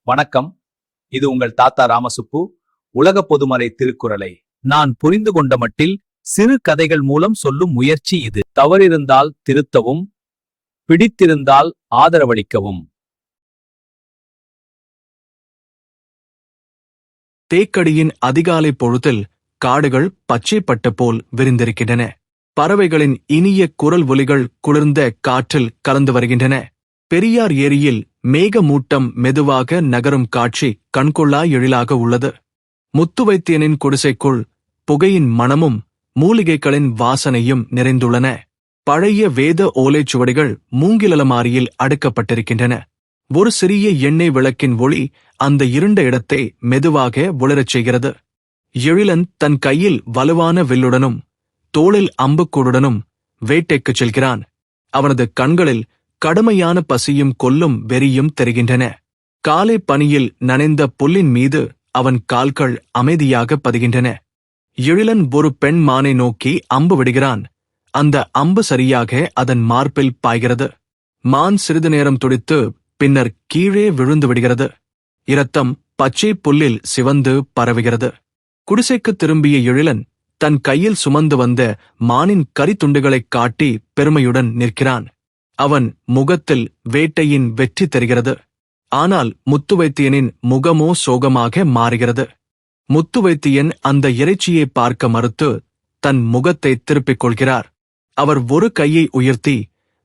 வணக்கம். இது உங்கள் தாத்தா ராமசுப்பு. உலக பொதுமறை திருக்குறளை நான் புரிந்து கொண்ட மட்டில் சிறு கதைகள் மூலம் சொல்லும் முயற்சி இது. தவறிருந்தால் திருத்தவும், பிடித்திருந்தால் ஆதரவளிக்கவும். தேக்கடியின் அதிகாலை பொழுதில் காடுகள் பச்சைப்பட்ட போல் விரிந்திருக்கின்றன. பறவைகளின் இனிய குரல் ஒலிகள் குளிர்ந்த காற்றில் கலந்து வருகின்றன. பெரியார் ஏரியில் மேகமூட்டம் மெதுவாக நகரும் காட்சி கண்கொள்ளா எழிலாக உள்ளது. முத்துவைத்தியனின் குடிசைக்குள் புகையின் மணமும் மூலிகைகளின் வாசனையும் நிறைந்துள்ளன. பழைய வேத ஓலைச்சுவடிகள் மூங்கிலமாரியில் அடுக்கப்பட்டிருக்கின்றன. ஒரு சிறிய எண்ணெய் விளக்கின் ஒளி அந்த இருண்ட இடத்தை மெதுவாக ஒளிரச் செய்கிறது. எழிலன் தன் கையில் வலுவான வில்லுடனும் தோளில் அம்புக்கூடுடனும் வேட்டைக்குச் செல்கிறான். அவனது கண்களில் கடுமையான பசியும் கொல்லும் வெறியும் தெரிகின்றன. காலை பனியில் நனைந்த புல்லின் மீது அவன் கால்கள் அமைதியாக பதிகின்றன. எழிலன் ஒரு பெண் மானை நோக்கி அம்பு விடுகிறான். அந்த அம்பு சரியாக அதன் மார்பில் பாய்கிறது. மான் சிறிது நேரம் துடித்து பின்னர் கீழே விழுந்து விடுகிறது. இரத்தம் பச்சை புல்லில் சிவந்து பரவுகிறது. குடிசைக்கு திரும்பிய எழிலன் தன் கையில் சுமந்து வந்த மானின் கரித்துண்டுகளைக் காட்டி பெருமையுடன் நிற்கிறான். அவன் முகத்தில் வேட்டையின் வெற்றி தெரிகிறது. ஆனால் முத்துவைத்தியனின் முகமோ சோகமாக மாறுகிறது. முத்துவைத்தியன் அந்த இறைச்சியை பார்க்க மறுத்து தன் முகத்தை திருப்பிக் கொள்கிறார். அவர் ஒரு கையை உயர்த்தி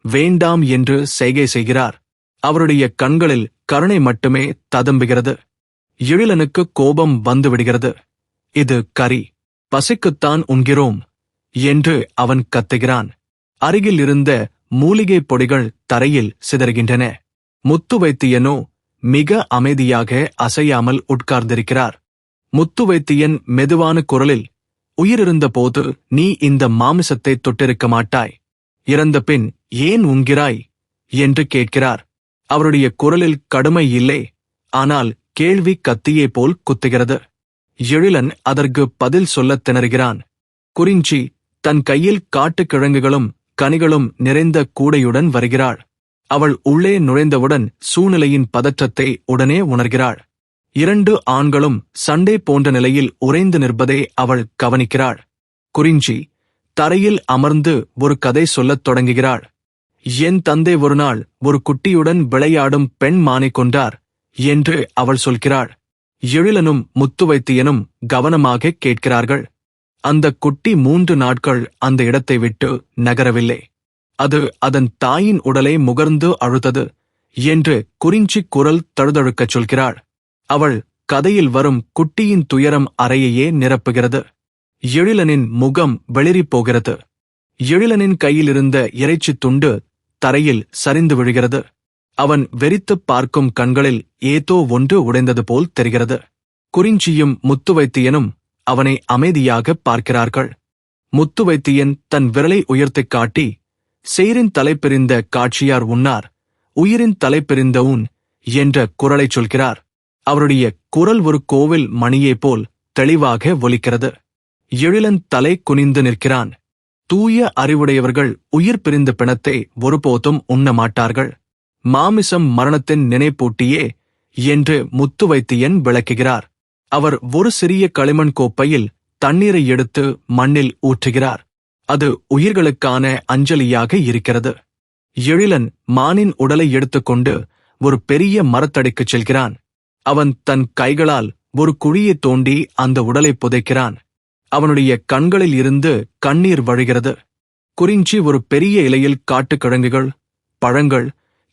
வேண்டாம் என்று செய்கை செய்கிறார். அவருடைய கண்களில் கருணை மட்டுமே ததும்புகிறது. எழிலனுக்கு கோபம் வந்துவிடுகிறது. இது கரி, பசிக்குத்தான் உண்கிறோம் என்று அவன் கத்துகிறான். அருகில் இருந்த மூலிகை பொடிகள் தரையில் சிதறுகின்றன. முத்துவைத்தியனோ மிக அமைதியாக அசையாமல் உட்கார்ந்திருக்கிறார். முத்துவைத்தியன் மெதுவான குரலில், உயிரிருந்த போது நீ இந்த மாமிசத்தை தொட்டிருக்க மாட்டாய். இறந்த பின் ஏன் உண்கிறாய் என்று கேட்கிறார். அவருடைய குரலில் கடுமை இல்லை, ஆனால் கேள்வி கத்தியே போல் குத்துகிறது. எழிலன் அதற்கு பதில் சொல்லத் திணறுகிறான். குறிஞ்சி தன் கையில் காட்டுக்கிழங்குகளும் கனிகளும் நிறைந்த கூடையுடன் வருகிறாள். அவள் உள்ளே நுழைந்தவுடன் சூழ்நிலையின் பதற்றத்தை உடனே உணர்கிறாள். 2 ஆண்களும் சண்டை போன்ற நிலையில் உறைந்து நிற்பதை அவள் கவனிக்கிறாள். குறிஞ்சி தரையில் அமர்ந்து ஒரு கதை சொல்லத் தொடங்குகிறாள். என் தந்தை ஒருநாள் ஒரு குட்டியுடன் விளையாடும் பெண் மானை கொண்டார் என்று அவள் சொல்கிறாள். எழிலனும் முத்துவைத்தியனும் கவனமாக கேட்கிறார்கள். அந்த குட்டி 3 நாட்கள் அந்த இடத்தை விட்டு நகரவில்லை. அது அதன் தாயின் உடலை முகர்ந்து அழுத்தது என்று குறிஞ்சி குரல் தழுதழுக்கச் சொல்கிறாள். அவள் கதையில் வரும் குட்டியின் துயரம் அறையையே நிரப்புகிறது. எழிலனின் முகம் வெளிறிப் போகிறது. எழிலனின் கையிலிருந்த இறைச்சி துண்டு தரையில் சரிந்து விழுகிறது. அவன் வெறித்துப் பார்க்கும் கண்களில் ஏதோ ஒன்று உடைந்தது போல் தெரிகிறது. குறிஞ்சியும் முத்துவைத்தியனும் அவனை அமைதியாக பார்க்கிறார்கள். முத்துவைத்தியன் தன் விரலை உயர்த்திக் காட்டி, சேரின் தலைப்பிரிந்த காட்சியார் உன்னார், உயிரின் தலைப்பிரிந்த உன் என்ற குரலைச் சொல்கிறார். அவருடைய குரல் ஒரு கோவில் மணியே போல் தெளிவாக ஒலிக்கிறது. எழிலன் தலை குனிந்து நிற்கிறான். தூய அறிவுடையவர்கள் உயிர் பிரிந்த பிணத்தை ஒருபோதும் உண்ண மாட்டார்கள். மாமிசம் மரணத்தின் நினைப்பூட்டியே என்று முத்துவைத்தியன் விளக்குகிறார். அவர் ஒரு சிறிய களிமண் கோப்பையில் தண்ணீரை எடுத்து மண்ணில் ஊற்றுகிறார். அது உயிர்களுக்கான அஞ்சலியாக இருக்கிறது. எழிலன் மானின் உடலை எடுத்துக்கொண்டு ஒரு பெரிய மரத்தடிக்குச் செல்கிறான். அவன் தன் கைகளால் ஒரு குழியை தோண்டி அந்த உடலை புதைக்கிறான். அவனுடைய கண்களில் இருந்து கண்ணீர் வழிகிறது. குறிஞ்சி ஒரு பெரிய இலையில் காட்டுக்கிழங்குகள், பழங்கள்,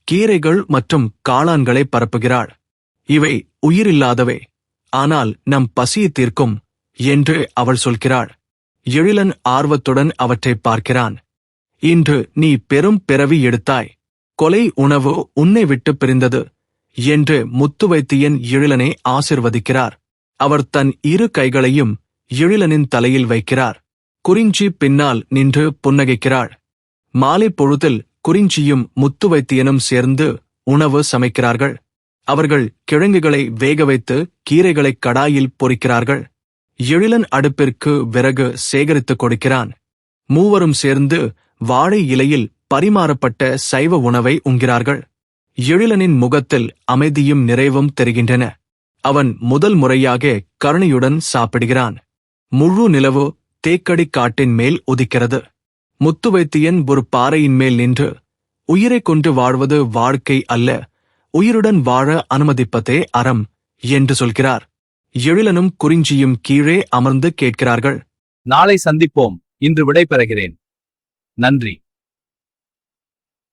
கீரைகள் மற்றும் காளான்களை பரப்புகிறாள். இவை உயிரில்லாதவை, ஆனால் நம் பசியை தீர்க்கும் என்று அவள் சொல்கிறாள். எழிலன் ஆர்வத்துடன் அவற்றை பார்க்கிறான். இன்று நீ பெரும் பிறவி எடுத்தாய். கொலை உணவு உன்னை விட்டு பிரிந்தது என்று முத்துவைத்தியன் எழிலனை ஆசிர்வதிக்கிறார். அவர் தன் 2 கைகளையும் எழிலனின் தலையில் வைக்கிறார். குறிஞ்சி பின்னால் நின்று புன்னகைக்கிறாள். மாலை பொழுதில் குறிஞ்சியும் முத்துவைத்தியனும் சேர்ந்து உணவு சமைக்கிறார்கள். அவர்கள் கிழங்குகளை வேக வைத்து கீரைகளை கடாயில் பொரிக்கிறார்கள். எழிலன் அடுப்பிற்கு விறகு சேகரித்துக் கொடுக்கிறான். மூவரும் சேர்ந்து வாழை இலையில் பரிமாறப்பட்ட சைவ உணவை உண்கிறார்கள். எழிலனின் முகத்தில் அமைதியும் நிறைவும் தெரிகின்றன. அவன் முதல் முறையாக கருணையுடன் சாப்பிடுகிறான். முழு நிலவு தேக்கடி காட்டின் மேல் உதிக்கிறது. முத்துவைத்தியன் ஒரு பாறையின் மேல் நின்று, உயிரைக் கொண்டு வாழ்வது வாழ்க்கை அல்ல, உயிருடன் வாழ அனுமதிப்பதே அறம் என்று சொல்கிறார். எழிலனும் குறிஞ்சியும் கீழே அமர்ந்து கேட்கிறார்கள். நாளை சந்திப்போம். இன்று விடை பெறுகிறேன். நன்றி.